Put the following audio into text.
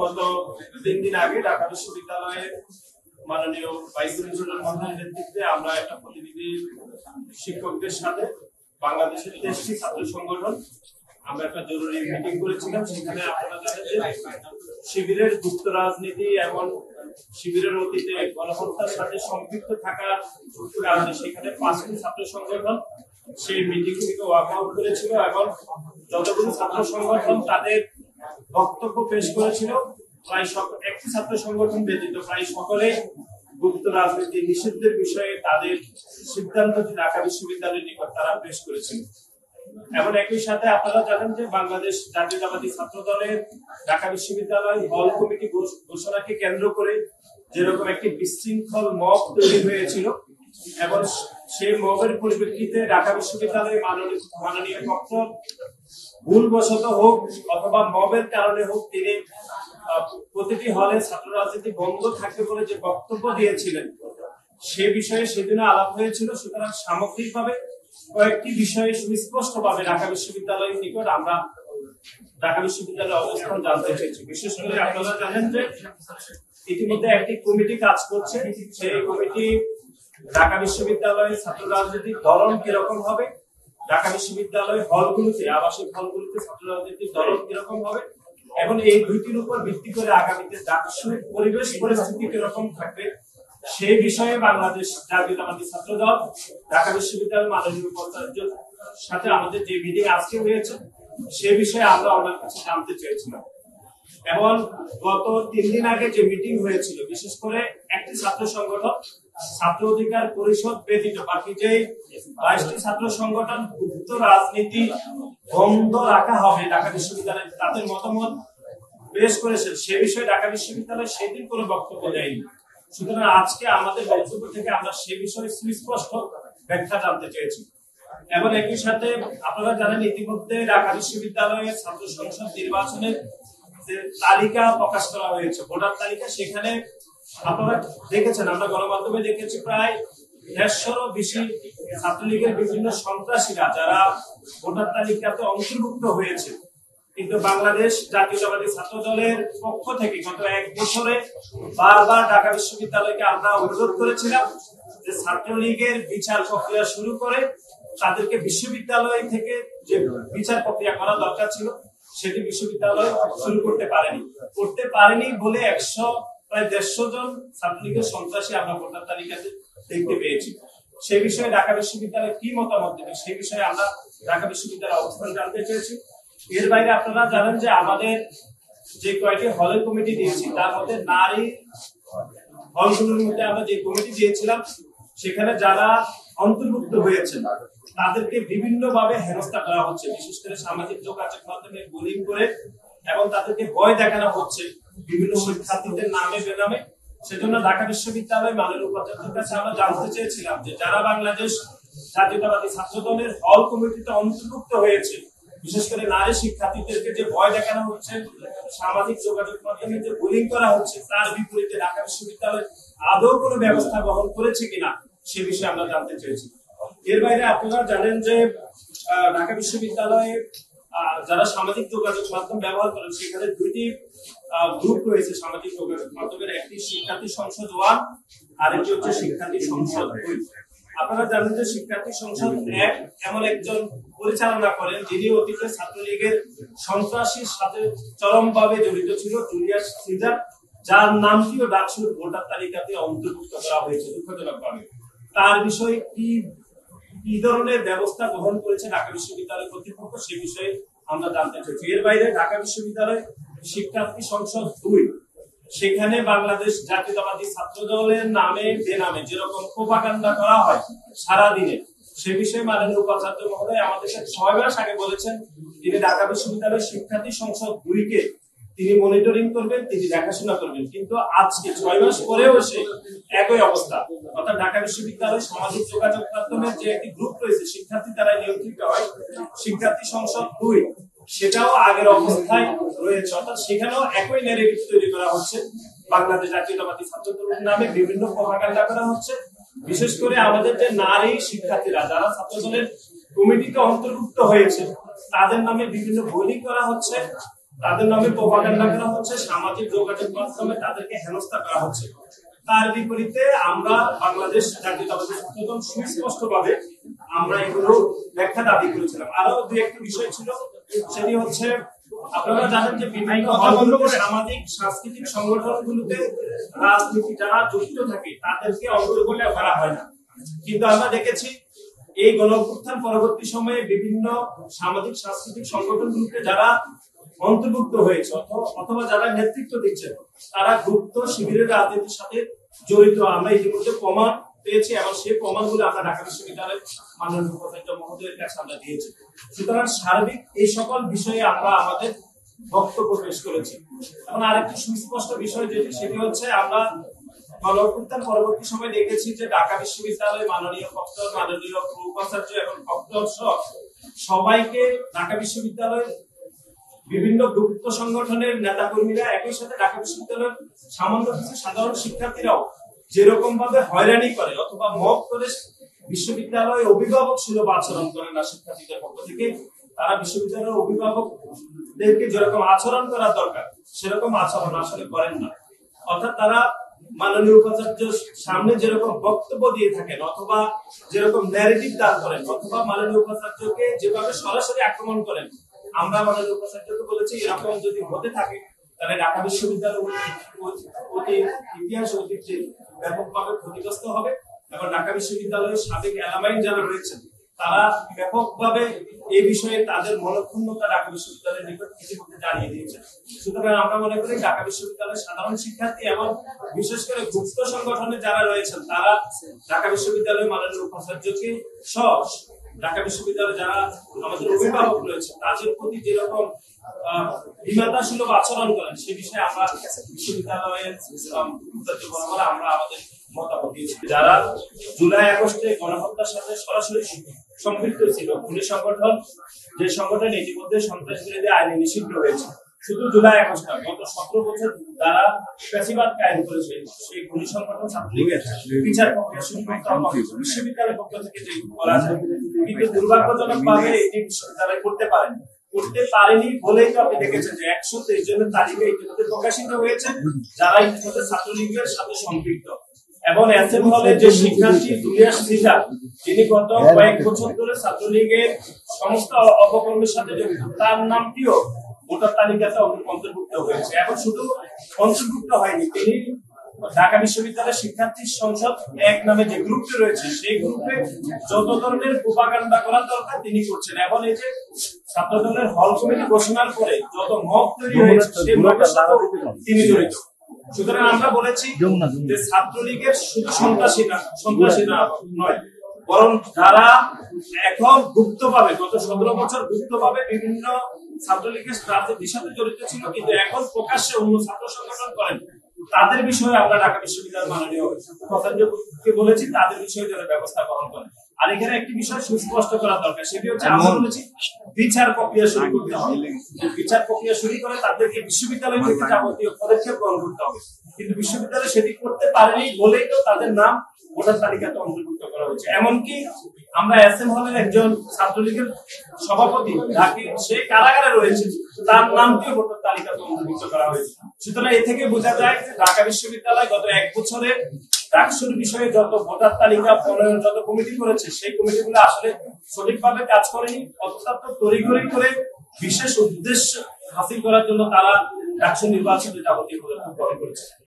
গত 3 দিন আগে ঢাকা বিশ্ববিদ্যালয়ের মাননীয় ভাইস চ্যান্সেলর মহোদয়ের নেতৃত্বে আমরা একটা প্রতিনিধি শিক্ষকদের সাথে বাংলাদেশের 23টি ছাত্র সংগঠন আমরা একটা জরুরি মিটিং করেছিলাম। সেখানে আপনারা জানেন যে শিবিরের গুপ্ত রাজনীতি এবং শিবিরের অতীতে গণহত্যার সাথে সম্পৃক্ত থাকার কারণে সেখানে 5টি ছাত্র সংগঠন সেই মিটিং থেকে ওয়াক আউট করেছিল এবং যতগুলো ছাত্র সংগঠন তাদের বক্তব্য পেশ করেছিল প্রায় একটি ছাত্র সংগঠন ব্যতীত প্রায় সকলেই গুপ্ত রাজনীতি নিষিদ্ধের বিষয়ে তাদের সিদ্ধান্তটি ঢাকা বিশ্ববিদ্যালয়ের নিকট তারা পেশ করেছিল। এবং একই সাথে আপনারা জানেন যে বাংলাদেশ জাতীয়তাবাদী ছাত্র দলের ঢাকা বিশ্ববিদ্যালয় হল কমিটি ঘোষণাকে কেন্দ্র করে যেরকম একটি বিশৃঙ্খল মব তৈরি হয়েছিল এবং সেই মবের পরিপ্রেক্ষিতে ঢাকা বিশ্ববিদ্যালয়ের মাননীয় পক্ষ ভুলবশত হোক অথবা মবের কারণে হোক তিনি প্রতিটি হলে ছাত্র রাজনীতি বন্ধ থাকবে বলে যে বক্তব্য দিয়েছিলেন সে বিষয়ে সেদিনে আলাপ হয়েছিল। সুতরাং সামগ্রিকভাবে কয়েকটি বিষয়ে সুস্পষ্টভাবে ঢাকা বিশ্ববিদ্যালয়ের নিকট আমরা ঢাকা বিশ্ববিদ্যালয়ের অবস্থান জানতে চেয়েছি। বিশেষ করে আপনারা জানেন যে ইতিমধ্যে একটি কমিটি কাজ করছে, সেই কমিটি ঢাকা বিশ্ববিদ্যালয়ের ছাত্র রাজনীতির ধরন কিরকম হবে, ঢাকা বিশ্ববিদ্যালয় হলগুলোতে আবাসিক হলগুলোতে ছাত্র রাজনীতির ধরন কিরকম হবে এবং এই দুইটির উপর ভিত্তি করে আগামীতে দার্শনিক পরিবেশ পরিস্থিতি কিরকম থাকবে সেই বিষয়ে বাংলাদেশ জাতীয়তাবাদী ছাত্র দল ঢাকা বিশ্ববিদ্যালয়ের মাননীয় উপাচার্যের সাথে আমাদের যে মিটিং আজকে হয়েছে সে বিষয়ে আমরা ওনার কাছে জানতে চেয়েছিলাম। এবং গত 3 দিন আগে যে মিটিং হয়েছিল বিশেষ করে একটি ছাত্র সংগঠন ছাত্র অধিকার পরিষদ ব্যতীত বাকি যে 22টি ছাত্র সংগঠন গুপ্ত রাজনীতি বন্ধ রাখা হবে ঢাকা বিশ্ববিদ্যালয়ে তাদের মতামত পেশ করেছে সে বিষয়ে ঢাকা বিশ্ববিদ্যালয় সেদিন কোনো বক্তব্য দেয়নি। সুতরাং আজকে আমাদের বক্তব্য থেকে আমরা সে বিষয়ে সুস্পষ্ট ব্যাখ্যা জানতে চেয়েছি। এবং একই সাথে আপনারা জানেন ইতিমধ্যে ঢাকা বিশ্ববিদ্যালয়ের ছাত্র সংসদ নির্বাচনের যে তালিকা প্রকাশ করা হয়েছে ভোটার তালিকা, সেখানে আপনারা দেখেছেন আমরা গণমাধ্যমে দেখেছি প্রায় 150-এরও বেশি ছাত্রলীগের বিভিন্ন সন্ত্রাসীরা যারা ভোটার তালিকাতে অন্তর্ভুক্ত হয়েছে। কিন্তু বাংলাদেশ জাতীয়তাবাদী ছাত্র দলের পক্ষ থেকে গত 1 বছরে বারবার ঢাকা বিশ্ববিদ্যালয়কে আমরা অনুরোধ করেছিলাম যে ছাত্রলীগের বিচার প্রক্রিয়া শুরু করে তাদেরকে বিশ্ববিদ্যালয় থেকে যে বিচার প্রক্রিয়া করা দরকার ছিল সেটি বিশ্ববিদ্যালয় শুরু করতে পারেনি বলে প্রায় 150 জন ছাত্রলীগের সন্ত্রাসী আমরা ভোটার তালিকাতে দেখতে পেয়েছি। সেই বিষয়ে ঢাকা বিশ্ববিদ্যালয় কি মতামত দেবে সেই বিষয়ে আমরা ঢাকা বিশ্ববিদ্যালয়ের অবস্থান জানতে চেয়েছি। এর বাইরে আপনারা জানেন যে আমাদের যে কয়েকটি হলের কমিটি দিয়েছি তার মধ্যে নারী হলগুলোর মধ্যে আমরা যে কমিটি দিয়েছিলাম সেখানে যারা অন্তর্ভুক্ত হয়েছেন তাদেরকে বিভিন্ন ভাবে হেনস্থা করা হচ্ছে, বিশেষ করে সামাজিক যোগাযোগ মাধ্যমে বুলিং করে এবং তাদেরকে ভয় দেখানো হচ্ছে বিভিন্ন শিক্ষার্থীদের নামে বেনামে। সেজন্য ঢাকা বিশ্ববিদ্যালয় মাননীয় উপাচার্যের কাছে আমরা জানতে চেয়েছিলাম যে যারা বাংলাদেশ জাতীয়তাবাদী ছাত্র দলের হল কমিটিতে অন্তর্ভুক্ত হয়েছে বিশেষ করে নারী শিক্ষার্থীদেরকে যে ভয় দেখানো হচ্ছে সামাজিক যোগাযোগ মাধ্যমে যে বুলিং করা হচ্ছে তার বিপরীতে ঢাকা বিশ্ববিদ্যালয় আদৌ কোনো ব্যবস্থা গ্রহণ করেছে কিনা সে বিষয়ে আমরা জানতে চেয়েছি। এর বাইরে আপনারা জানেন যে ঢাকা বিশ্ববিদ্যালয়ে যারা সামাজিক যোগাযোগ মাধ্যম ব্যবহার করেন সেখানে 2টি গ্রুপ রয়েছে সামাজিক যোগাযোগ মাধ্যমের, একটি শিক্ষার্থী সংসদ 1 আর একটি হচ্ছে শিক্ষার্থী সংসদ 2। আপনারা জানেন যে শিক্ষার্থী সংসদ 1 এমন একজন পরিচালনা করেন যিনি অতীতে ছাত্রলীগের সন্ত্রাসীর সাথে চরমভাবে জড়িত ছিল, জুলিয়াস সিজার, যার নামটিও ডাকসুর ভোটার তালিকাতে অন্তর্ভুক্ত করা হয়েছে দুঃখজনকভাবে। তার বিষয়ে কি ধরনের ব্যবস্থা গ্রহণ করেছে ঢাকা বিশ্ববিদ্যালয় কর্তৃপক্ষ সে বিষয়ে আমরা জানতে চাইছি। এর বাইরে ঢাকা বিশ্ববিদ্যালয় শিক্ষার্থী সংসদ 2 সেখানে বাংলাদেশ জাতীয়তাবাদী ছাত্র দলের নামে বেনামে যেরকম প্রোপাগান্ডা করা হয় সারাদিনে সে বিষয়ে মাননীয় উপাচার্য মহোদয় আমাদেরকে 6 মাস আগে বলেছেন তিনি ঢাকা বিশ্ববিদ্যালয় শিক্ষার্থী সংসদ 2-কে তিনি মনিটরিং করবেন, তিনি দেখাশোনা করবেন। কিন্তু আজকে 6 মাস পরেও এসে একই অবস্থা, অর্থাৎ ঢাকা বিশ্ববিদ্যালয় সামাজিক যোগাযোগ মাধ্যমের যে একটি গ্রুপ রয়েছে শিক্ষার্থী দ্বারা নিয়ন্ত্রিত হয় শিক্ষার্থী সংসদ 2 সেটাও আগের অবস্থায় রয়েছে, অর্থাৎ সেখানেও একই ন্যারেটিভ তৈরি করা হচ্ছে বাংলাদেশ জাতীয়তাবাদী ছাত্র দলের নামে বিভিন্ন প্রোপাগান্ডা করা হচ্ছে। বিশেষ করে আমাদের যে নারী শিক্ষার্থীরা যারা ছাত্র দলের কমিটিতে অন্তর্ভুক্ত হয়েছে তাদের নামে বিভিন্ন বলি করা হচ্ছে, তাদের নামে প্রপাগান্ডা করা হচ্ছে, সামাজিক যোগাযোগ মাধ্যমে তাদেরকে হেনস্থা করা হচ্ছে। তার বিপরীতে আমরা বাংলাদেশ জাতীয়তাবাদী ছাত্রদল সুস্পষ্টভাবে আমরা এগুলো ব্যাখ্যা দাবি করেছিলাম। আরো দুই একটি বিষয় ছিল, সেটি হচ্ছে আপনারা জানেন যে বিভিন্ন সামাজিক সাংস্কৃতিক সংগঠনগুলোতে রাজনীতি যারা যুক্ত থাকে তাদেরকে অন্তর্ভুক্ত করা হয় না, কিন্তু আমরা দেখেছি এই গণঅভ্যুত্থান পরবর্তী সময়ে বিভিন্ন সামাজিক সাংস্কৃতিক সংগঠনগুলোতে যারা অন্তর্ভুক্ত হয়েছে অথবা যারা নেতৃত্ব দিচ্ছে তারা গুপ্ত শিবিরের রাজনীতির সাথে জড়িত আমরা ইতিমধ্যে প্রমাণ পেয়েছি, এবং সেই প্রমাণগুলো আমরা ঢাকা বিশ্ববিদ্যালয়ের মাননীয় উপাচার্য মহোদয়ের কাছে আমরা দিয়েছি। সুতরাং সার্বিক এই সকল বিষয়ে আমরা আমাদের বক্তব্য পেশ করেছি। এখন আরেকটি সুস্পষ্ট বিষয় যেটি, সেটি হচ্ছে আমরা গণঅভ্যুত্থান পরবর্তী সময় দেখেছি যে ঢাকা বিশ্ববিদ্যালয় মাননীয় প্রক্টর, মাননীয় উপাচার্য এবং প্রক্টর সহ সবাইকে ঢাকা বিশ্ববিদ্যালয়ের বিভিন্ন গুপ্ত সংগঠনের নেতাকর্মীরা, একই সাথে ঢাকা বিশ্ববিদ্যালয়ের সামান্য কিছু সাধারণ শিক্ষার্থীরাও যেরকম ভাবে হয়রানি করে অথবা মব করে বিশ্ববিদ্যালয়ে অভিভাবক সুলভ আচরণ করে না শিক্ষার্থীদের পক্ষ থেকে, তারা বিশ্ববিদ্যালয়ের অভিভাবকদেরকে যেরকম আচরণ করা দরকার সেরকম আচরণ আসলে করেন না। অর্থাৎ তারা মাননীয় উপাচার্য সামনে যেরকম বক্তব্য দিয়ে থাকেন অথবা যেরকম ন্যারেটিভ দান করেন অথবা মাননীয় উপাচার্যকে যেভাবে সরাসরি আক্রমণ করেন, আমরা মাননীয় উপাচার্যকে বলেছি এরকম যদি হতে থাকে তাহলে ঢাকা বিশ্ববিদ্যালয় অতি ইতিহাস ঐতিহ্যে ব্যাপকভাবে ক্ষতিগ্রস্ত হবে, এবং ঢাকা বিশ্ববিদ্যালয়ের সাবেক অ্যালামাইন যারা রয়েছেন তারা ব্যাপকভাবে এই বিষয়ে তাদের মনক্ষুণ্ণতা ঢাকা বিশ্ববিদ্যালয়ের নিকট ইতিমধ্যে জানিয়ে দিয়েছেন। সুতরাং আমরা মনে করি ঢাকা বিশ্ববিদ্যালয়ের সাধারণ শিক্ষার্থী এবং বিশেষ করে গুপ্ত সংগঠনে যারা রয়েছেন তারা ঢাকা বিশ্ববিদ্যালয়ের মাননীয় উপাচার্যকে সহ ঢাকা বিশ্ববিদ্যালয়ে যারা আমাদের অভিভাবক রয়েছে তাদের প্রতি যেরকম বিমাতা সুলভ আচরণ করেন সে বিষয়ে আমরা বিশ্ববিদ্যালয়ের আমরা আমাদের মতামত দিয়েছি। যারা জুলাই আগস্টে গণহত্যার সাথে সরাসরি সম্পৃক্ত ছিল পুলিশ সংগঠন, যে সংগঠন ইতিমধ্যে সন্ত্রাস বিরোধী আইনে নিষিদ্ধ হয়েছে, শুধু জুলাই আগস্ট গত 17 বছর যারা ফ্যাসিবাদ কায়েম করেছে সেই পুলিশ সংগঠন ছাত্রলীগের বিচার প্রক্রিয়া শুরু করতে হবে বিশ্ববিদ্যালয়ের পক্ষ থেকে যে করা যায়, কিন্তু দুর্ভাগ্যজনক ভাবে এটি বিশ্ববিদ্যালয় করতে পারেনি বলেই তো আপনি দেখেছেন যে 123 জনের তালিকা ইতিমধ্যে প্রকাশিত হয়েছে যারা ইতিমধ্যে ছাত্রলীগের সাথে সম্পৃক্ত। এবং এসএম হলে যে শিক্ষার্থী দুলিয়াস সিজা, যিনি গত কয়েক বছর ধরে ছাত্রলীগের সমস্ত অপকর্মের সাথে জড়িত, তার নামটিও ভোটার তালিকাতে অন্তর্ভুক্ত হয়েছে। এখন শুধু অন্তর্ভুক্ত হয়নি, তিনি ঢাকা বিশ্ববিদ্যালয়ের শিক্ষার্থী সংসদ এক নামে যে গ্রুপটি রয়েছে সেই গ্রুপে যত ধরনের প্রোপাগান্ডা করার দরকার তিনি করছেন। এখন এই যে ছাত্রদলের হল কমিটি ঘোষণার পরে যত মব তৈরি হয়েছে সেই মবের সাথে তিনি জড়িত। সুতরাং আমরা বলেছি যে ছাত্রলীগের শুধু সন্ত্রাসী নয়, বরং যারা এখন গুপ্তভাবে গত 17 বছর গুপ্তভাবে বিভিন্ন ছাত্রলীগের রাজনীতির সাথে জড়িত ছিল কিন্তু এখন প্রকাশ্যে অন্য ছাত্র সংগঠন করেন, তাদের বিষয়ে আমরা ঢাকা বিশ্ববিদ্যালয়ের মাননীয় উপাচার্যকে বলেছি তাদের বিষয়ে যারা ব্যবস্থা গ্রহণ করে। আর এখানে একটি বিষয় সুস্পষ্ট করা দরকার, সেটি হচ্ছে আমরা বলেছি বিচার প্রক্রিয়া শুরু করতে হবে। বিচার প্রক্রিয়া শুরু করে তাদেরকে বিশ্ববিদ্যালয় থেকে যাবতীয় পদক্ষেপ গ্রহণ করতে হবে, কিন্তু বিশ্ববিদ্যালয় সেটি করতে পারেনি বলেই তো তাদের নাম ভোটার তালিকাতে অন্তর্ভুক্ত করা হয়েছে। এমনকি আমরা এসএম হলের একজন ছাত্রলীগের সভাপতি ঢাকি সে কারাগারে রয়েছে, তার নামটিও ভোটার তালিকাতে অন্তর্ভুক্ত করা হয়েছে। সুতরাং এ থেকে বোঝা যায় যে ঢাকা বিশ্ববিদ্যালয় গত 1 বছরে ডাকসুর বিষয়ে যত ভোটার তালিকা যত কমিটি করেছে সেই কমিটিগুলো আসলে সঠিকভাবে কাজ করেনি, অর্থাৎ তড়িঘড়ি করে বিশেষ উদ্দেশ্য হাসিল করার জন্য তারা ডাকসু নির্বাচনে যাবতীয় পদক্ষেপ গ্রহণ করেছে।